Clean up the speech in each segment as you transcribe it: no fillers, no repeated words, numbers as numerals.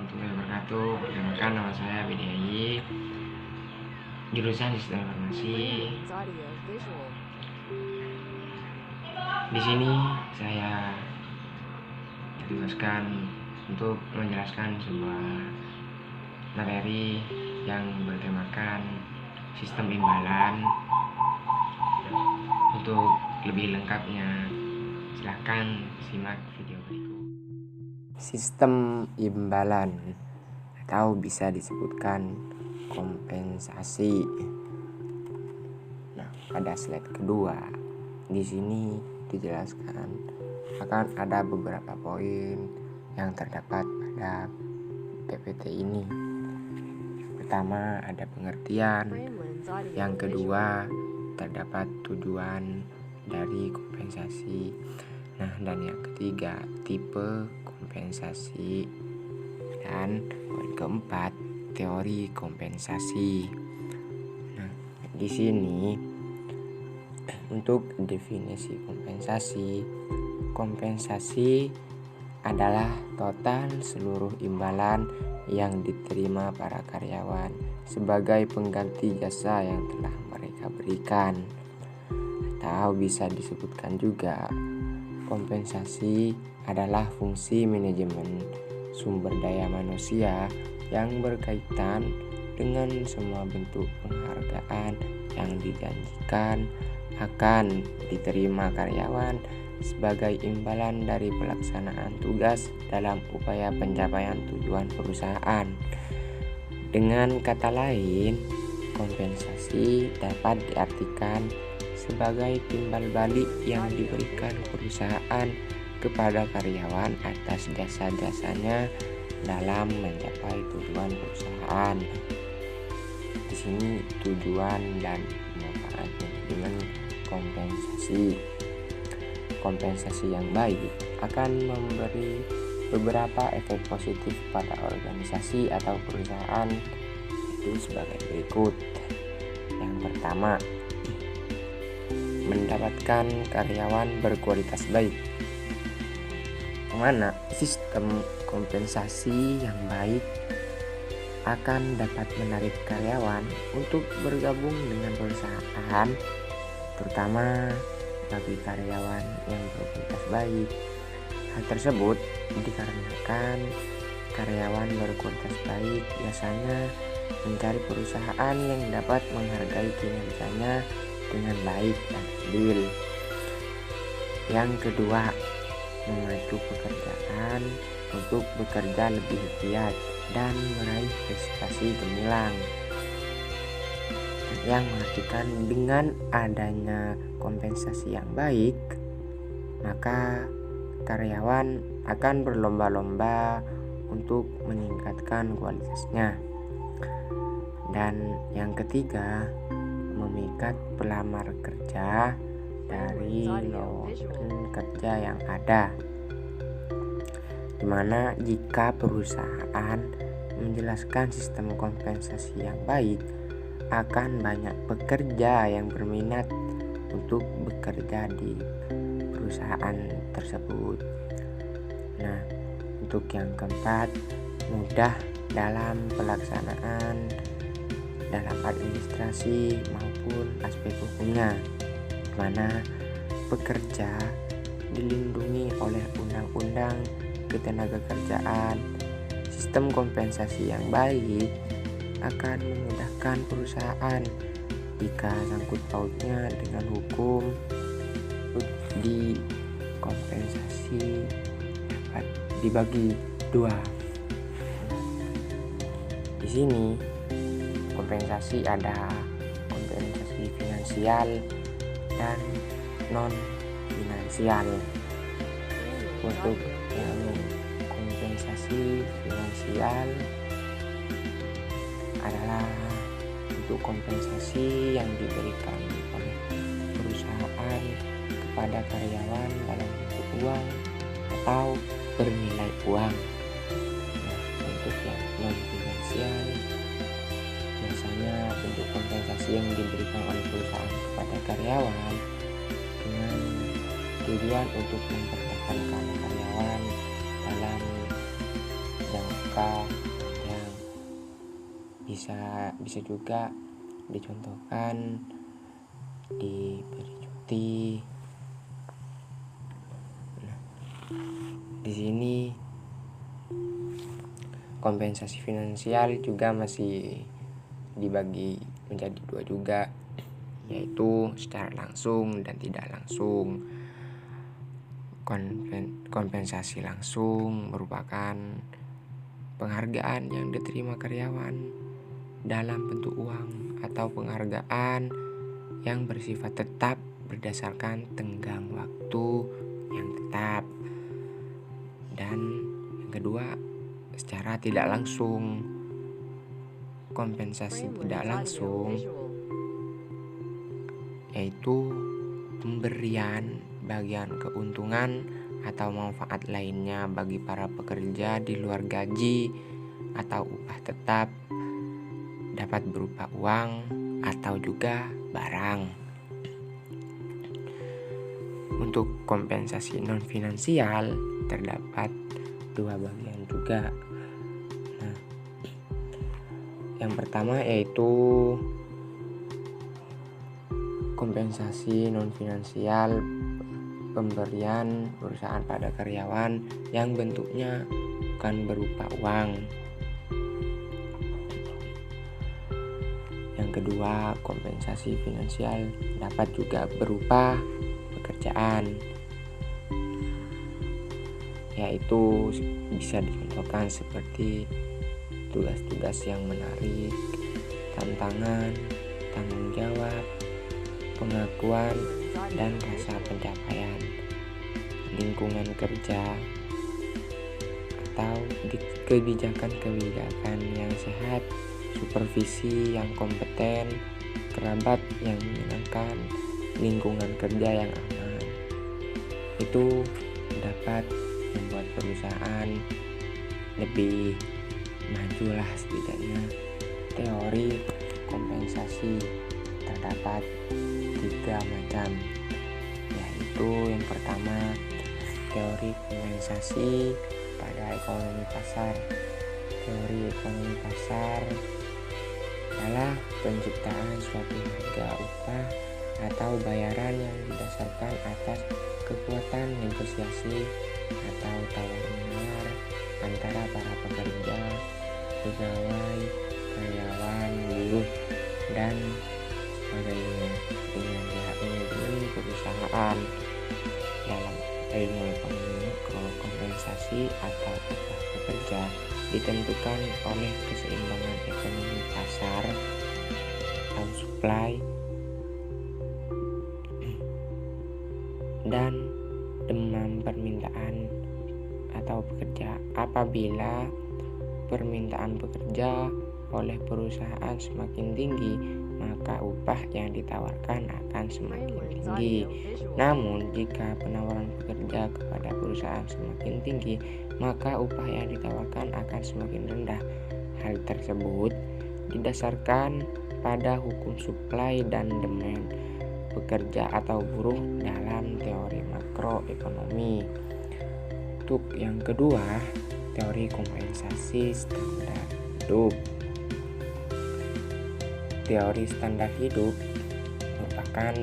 warahmatullahi wabarakatuh. Perkenalkan, nama saya Bidi, jurusan Sistem Informasi. Di sini saya ditugaskan untuk menjelaskan sebuah materi yang bertemakan sistem imbalan. Untuk lebih lengkapnya, silahkan simak video berikut. Sistem imbalan atau bisa disebutkan kompensasi. Nah, pada slide kedua di sini dijelaskan akan ada beberapa poin yang terdapat pada PPT ini. Pertama, ada pengertian. Yang kedua, terdapat tujuan dari kompensasi. Nah, dan yang ketiga, tipe kompensasi. Dan poin keempat, teori kompensasi. Nah, di sini untuk definisi kompensasi adalah total seluruh imbalan yang diterima para karyawan sebagai pengganti jasa yang telah mereka berikan. Atau bisa disebutkan juga, kompensasi adalah fungsi manajemen sumber daya manusia yang berkaitan dengan semua bentuk penghargaan yang dijanjikan akan diterima karyawan sebagai imbalan dari pelaksanaan tugas dalam upaya pencapaian tujuan perusahaan. Dengan kata lain, kompensasi dapat diartikan sebagai timbal balik yang diberikan perusahaan kepada karyawan atas jasa-jasanya dalam mencapai tujuan perusahaan. Di sini tujuan dan manfaat manajemen kompensasi. Kompensasi yang baik akan memberi beberapa efek positif pada organisasi atau perusahaan, itu sebagai berikut. Yang pertama, mendapatkan karyawan berkualitas baik. Mana sistem kompensasi yang baik akan dapat menarik karyawan untuk bergabung dengan perusahaan, terutama bagi karyawan yang berkualitas baik. Hal tersebut dikarenakan karyawan berkualitas baik biasanya mencari perusahaan yang dapat menghargai kinerjanya dengan baik dan adil. Yang kedua, memacu pekerjaan untuk bekerja lebih giat dan meraih prestasi gemilang. Yang mengartikan dengan adanya kompensasi yang baik, maka karyawan akan berlomba-lomba untuk meningkatkan kualitasnya. Dan yang ketiga, memikat pelamar kerja dari lowongan kerja yang ada, dimana jika perusahaan menjelaskan sistem kompensasi yang baik, akan banyak pekerja yang berminat untuk bekerja di perusahaan tersebut. Nah, untuk yang keempat, mudah dalam pelaksanaan dalam administrasi maupun aspek hukumnya, mana pekerja dilindungi oleh undang-undang ketenagakerjaan. Sistem kompensasi yang baik akan memudahkan perusahaan jika sangkut pautnya dengan hukum. Di kompensasi dapat dibagi dua. Di sini kompensasi ada kompensasi finansial dan non finansial. Untuk yang kompensasi finansial adalah untuk kompensasi yang diberikan oleh perusahaan kepada karyawan dalam bentuk uang atau bernilai uang. Nah, untuk yang non finansial biasanya bentuk kompensasi yang diberikan oleh perusahaan kepada karyawan dengan tujuan untuk mempertahankan karyawan dalam jangka PHK yang bisa juga dicontohkan diberi cuti. Nah, di sini kompensasi finansial juga masih dibagi menjadi dua juga, yaitu secara langsung dan tidak langsung. Kompensasi langsung merupakan penghargaan yang diterima karyawan dalam bentuk uang atau penghargaan yang bersifat tetap berdasarkan tenggang waktu yang tetap. Dan yang kedua, secara tidak langsung. Kompensasi tidak langsung yaitu pemberian bagian keuntungan atau manfaat lainnya bagi para pekerja di luar gaji atau upah tetap, dapat berupa uang atau juga barang. Untuk kompensasi non finansial terdapat dua bagian juga. Nah, yang pertama yaitu kompensasi non finansial, pemberian perusahaan pada karyawan yang bentuknya bukan berupa uang. Yang kedua, kompensasi finansial dapat juga berupa pekerjaan, yaitu bisa dicontohkan seperti tugas-tugas yang menarik, tantangan, tanggung jawab, pengakuan, dan rasa pencapaian, lingkungan kerja, atau kebijakan-kebijakan yang sehat, supervisi yang kompeten, kerabat yang menyenangkan, lingkungan kerja yang aman. Itu dapat membuat perusahaan lebih maju lah setidaknya. Teori kompensasi terdapat 3 macam, yaitu yang pertama teori kompensasi pada ekonomi pasar. Teori ekonomi pasar adalah penciptaan suatu harga upah atau bayaran yang didasarkan atas kekuatan negosiasi atau tawar-menawar antara para pekerja, pegawai, karyawan, buruh, dan sebagainya dengan pihak manajemen perusahaan. Dalam ilmu ekonomi mikro, kompensasi atau upah pekerja ditentukan oleh keseimbangan ekonomi pasar atau supply dan demand permintaan atau pekerja. Apabila permintaan pekerja oleh perusahaan semakin tinggi, maka upah yang ditawarkan akan semakin tinggi. Namun, jika penawaran pekerja kepada perusahaan semakin tinggi, maka upah yang ditawarkan akan semakin rendah. Hal tersebut didasarkan pada hukum supply dan demand pekerja atau buruh dalam teori makroekonomi. Untuk yang kedua, teori kompensasi standar hidup. Teori standar hidup merupakan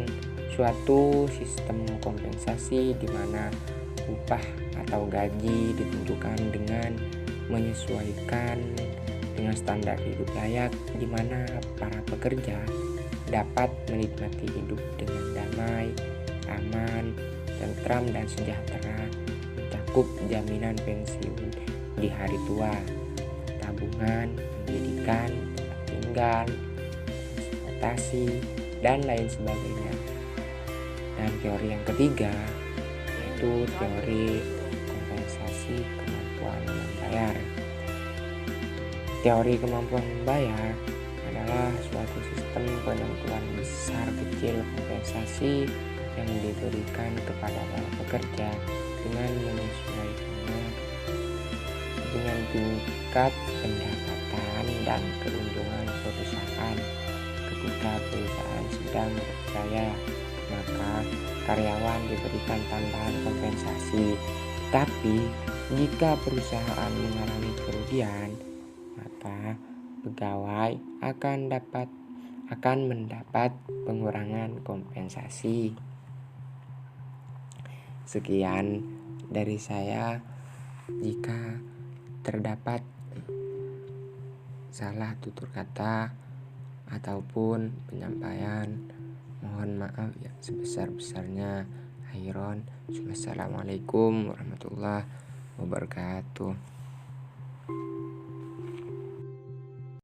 suatu sistem kompensasi di mana upah atau gaji ditentukan dengan menyesuaikan dengan standar hidup layak, di mana para pekerja dapat menikmati hidup dengan damai, aman, tentram, dan sejahtera, mencakup jaminan pensiun di hari tua, tabungan, pendidikan, tempat tinggal, dan lain sebagainya. Dan teori yang ketiga yaitu teori kompensasi kemampuan membayar. Teori kemampuan membayar adalah suatu sistem penentuan besar kecil kompensasi yang diberikan kepada para pekerja dengan menyesuaikannya dengan tingkat pendapatan dan keuntungan perusahaan. Ketika perusahaan sedang berjaya, maka karyawan diberikan tambahan kompensasi. Tapi Jika perusahaan mengalami kerugian, maka pegawai akan mendapat pengurangan kompensasi. Sekian dari saya. Jika terdapat salah tutur kata ataupun penyampaian, mohon maaf ya sebesar-besarnya. Akhiron, Assalamualaikum warahmatullahi wabarakatuh.